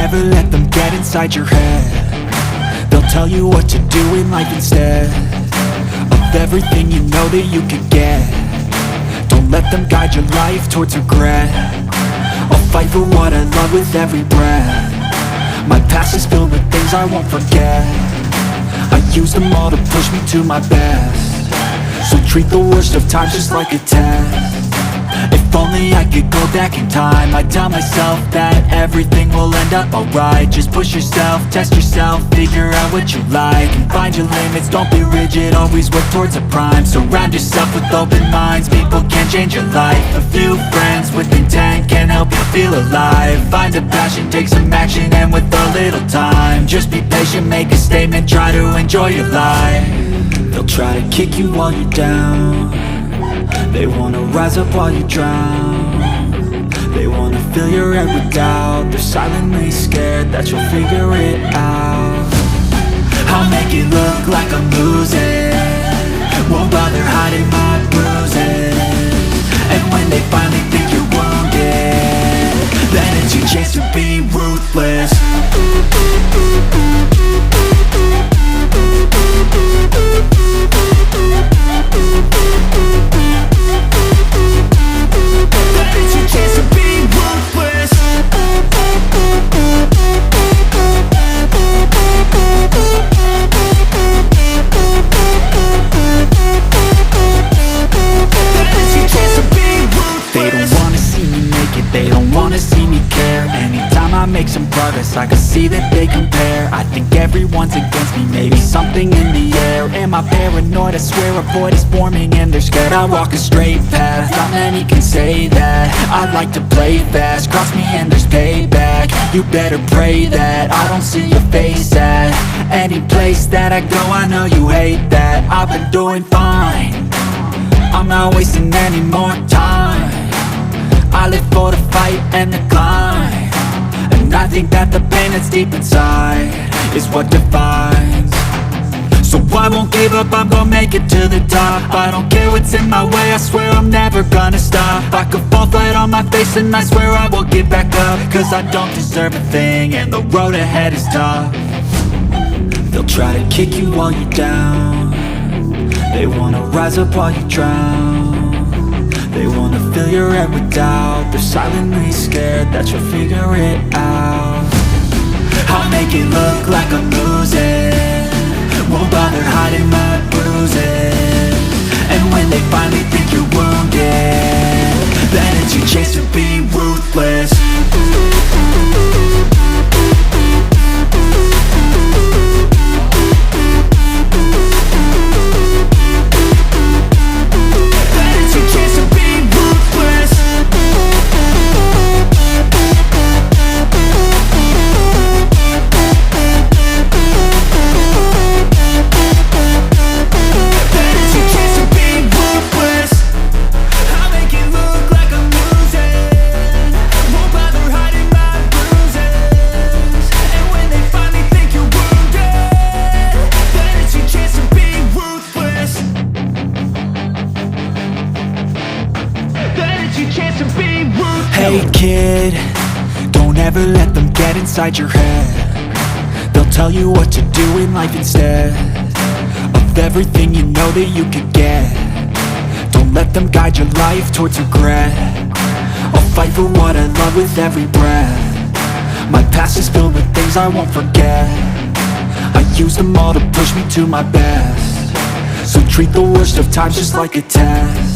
ever let them get inside your head. They'll tell you what to do in life instead of everything you know that you could get. Don't let them guide your life towards regret. I'll fight for what I love with every breath. My past is filled with things I won't forget. I use them all to push me to my best. So treat the worst of times just like a test. If only I could go back in time, I'd tell myself that everything will end up alright. Just push yourself, test yourself, figure out what you like, and find your limits, don't be rigid, always work towards a prime. Surround yourself with open minds, people can change your life. A few friends with intent can help you feel alive. Find a passion, take some action, and with a little time, just be patient, make a statement, try to enjoy your life. They'll try to kick you while you're down. They wanna rise up while you drown. They wanna fill your head with doubt. They're silently scared that you'll figure it out. I'll make it look like I'm losing, won't bother hiding my bruises. And when they finally think you're wounded, then it's your chance to be ruthless. Make some progress, I can see that they compare. I think everyone's against me, maybe something in the air. Am I paranoid? I swear a void is forming and they're scared. I walk a straight path, not many can say that. I like to play fast, cross me and there's payback. You better pray that I don't see your face at any place that I go. I know you hate that. I've been doing fine, I'm not wasting any more time. I live for the fight and the climb, and I think that the pain that's deep inside is what defines. So I won't give up, I'm gonna make it to the top. I don't care what's in my way, I swear I'm never gonna stop. I could fall flat on my face and I swear I will get back up, cause I don't deserve a thing and the road ahead is tough. They'll try to kick you while you're down. They wanna rise up while you drown. They wanna fill your head with doubt. They're silently scared that you'll figure it out. I'll make it look like I'm losing, won't bother hiding my bruises. And when they finally think you're wounded, then it's your chance to be ruthless. Hey kid, don't ever let them get inside your head. They'll tell you what to do in life instead of everything you know that you could get. Don't let them guide your life towards regret. I'll fight for what I love with every breath. My past is filled with things I won't forget. I use them all to push me to my best. So treat the worst of times just like a test.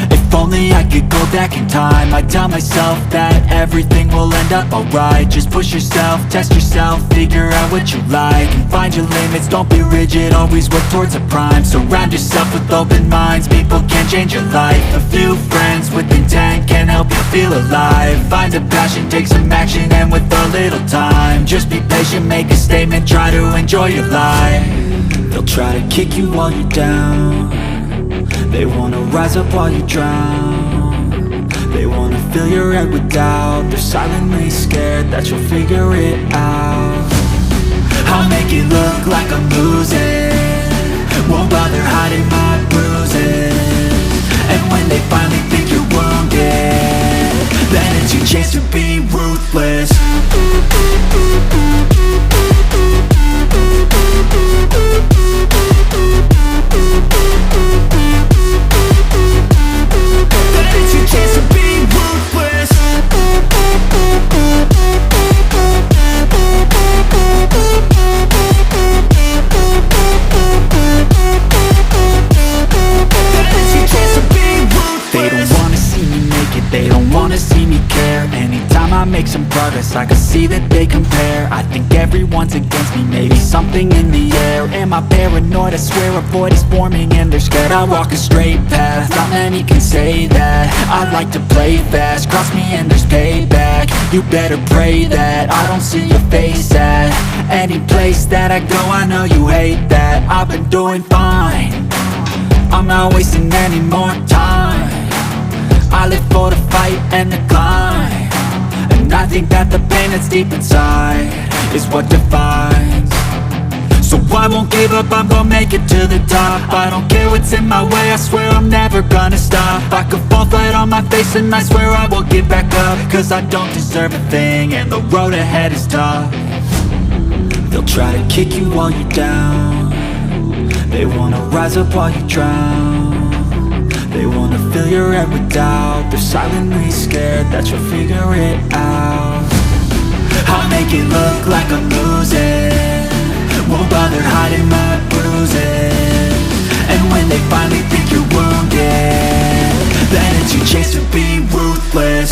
If only I could go back in time, I'd tell myself that everything will end up alright. Just push yourself, test yourself, figure out what you like, and find your limits, don't be rigid, always work towards a prime. Surround yourself with open minds, people can change your life. A few friends with intent can help you feel alive. Find a passion, take some action, and with a little time, just be patient, make a statement, try to enjoy your life. They'll try to kick you while you're down. They wanna rise up while you drown. They wanna fill your head with doubt. They're silently scared that you'll figure it out. I'll make it look like I'm losing, won't bother hiding my bruises. And when they finally think you're wounded, then it's your chance to be ruthless. some progress, I can see that they compare. I think everyone's against me, maybe something in the air. Am I paranoid? I swear a void is forming and they're scared. I walk a straight path, not many can say that. I like to play fast, cross me and there's payback. You better pray that I don't see your face at any place that I go. I know you hate that. I've been doing fine, I'm not wasting any more time. I live for the fight and the climb, and I think that the pain that's deep inside is what defines. So I won't give up, I'm gonna make it to the top. I don't care what's in my way, I swear I'm never gonna stop. I could fall flat on my face and I swear I will get back up, cause I don't deserve a thing and the road ahead is tough. They'll try to kick you while you're down, they wanna rise up while you drown. They wanna fill your head with doubt, they're silently scared that you'll figure it out. I'll make it look like I'm losing, won't bother hiding my bruises. And when they finally think you're wounded, then it's your chance to be ruthless.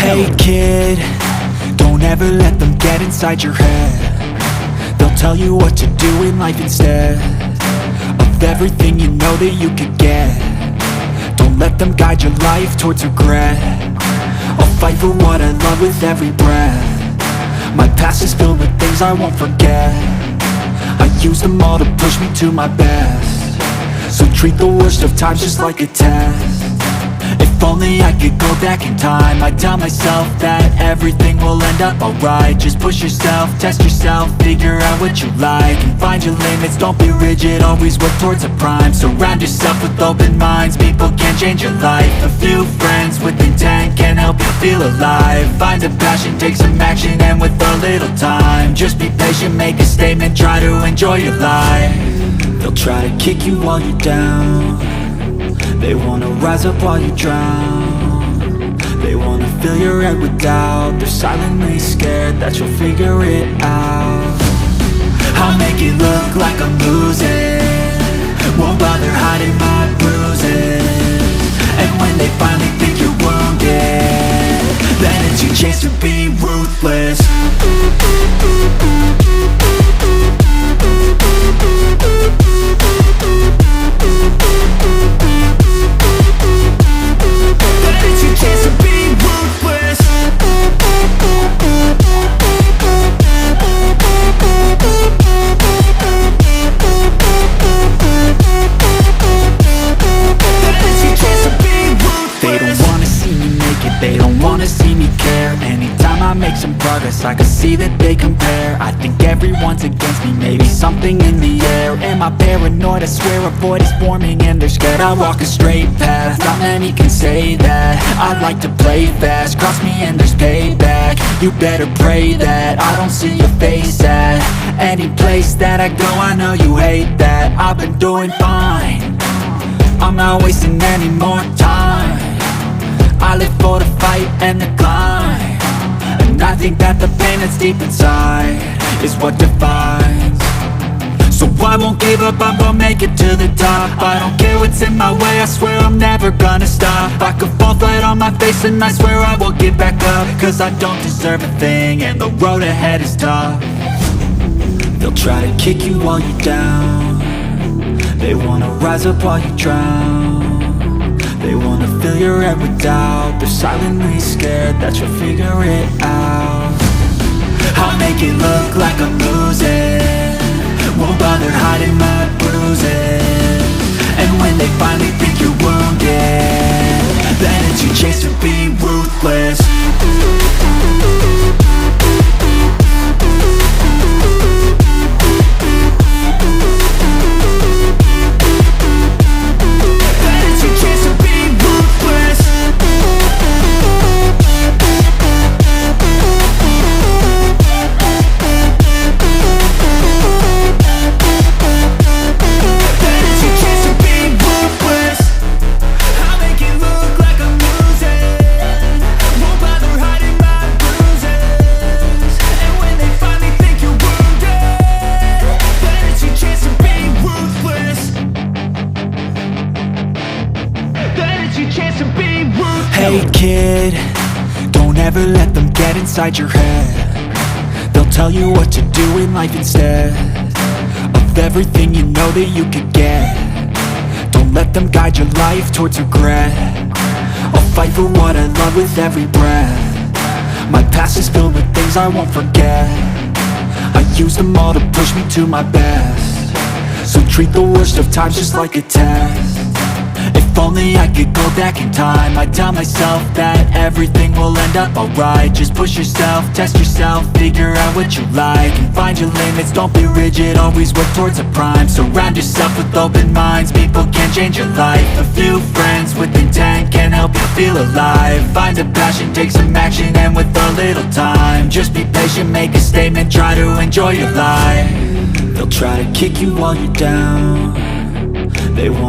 Hey kid, don't ever let them get inside your head. They'll tell you what to do in life instead of everything you know that you could get. Don't let them guide your life towards regret. I'll fight for what I love with every breath. My past is filled with things I won't forget. I use them all to push me to my best. So treat the worst of times just like a test. If only I could go back in time, I'd tell myself that everything will end up alright. Just push yourself, test yourself, figure out what you like, and find your limits, don't be rigid, always work towards a prime. Surround yourself with open minds, people can change your life. A few friends with intent can help you feel alive. Find a passion, take some action, and with a little time, just be patient, make a statement, try to enjoy your life. They'll try to kick you while you're down, they wanna rise up while you drown. They wanna fill your head with doubt, they're silently scared that you'll figure it out. I'll make it look like I'm losing, won't bother hiding my bruises. And when they finally think you're wounded, then it's your chance to be ruthless. They don't wanna see me care. Anytime I make some progress, I can see that they compare. I think everyone's against me, maybe something in the air. Am I paranoid? I swear a void is forming and they're scared. I walk a straight path, not many can say that. I like to play fast, cross me and there's payback. You better pray that I don't see your face at any place that I go. I know you hate that. I've been doing fine, I'm not wasting any more time. I live for the fight and the climb, and I think that the pain that's deep inside is what defines. So I won't give up, I'm gonna make it to the top. I don't care what's in my way, I swear I'm never gonna stop. I could fall flat on my face and I swear I will get back up, cause I don't deserve a thing and the road ahead is tough. They'll try to kick you while you're down, they wanna rise up while you drown. They wanna fill your head with doubt, they're silently scared that you'll figure it out. I'll make it look like I'm losing, won't bother hiding my bruises. And when they finally think you're wounded, then it's your chance to be ruthless. Hey kid, don't ever let them get inside your head. They'll tell you what to do in life instead of everything you know that you could get. Don't let them guide your life towards regret. I'll fight for what I love with every breath. My past is filled with things I won't forget. I use them all to push me to my best. So treat the worst of times just like a test. If only I could go back in time, I'd tell myself that everything will end up alright. Just push yourself, test yourself, figure out what you like, and find your limits, don't be rigid, always work towards a prime. Surround yourself with open minds, people can change your life. A few friends with intent can help you feel alive. Find a passion, take some action, and with a little time, just be patient, make a statement, try to enjoy your life. They'll try to kick you while you're down. They won't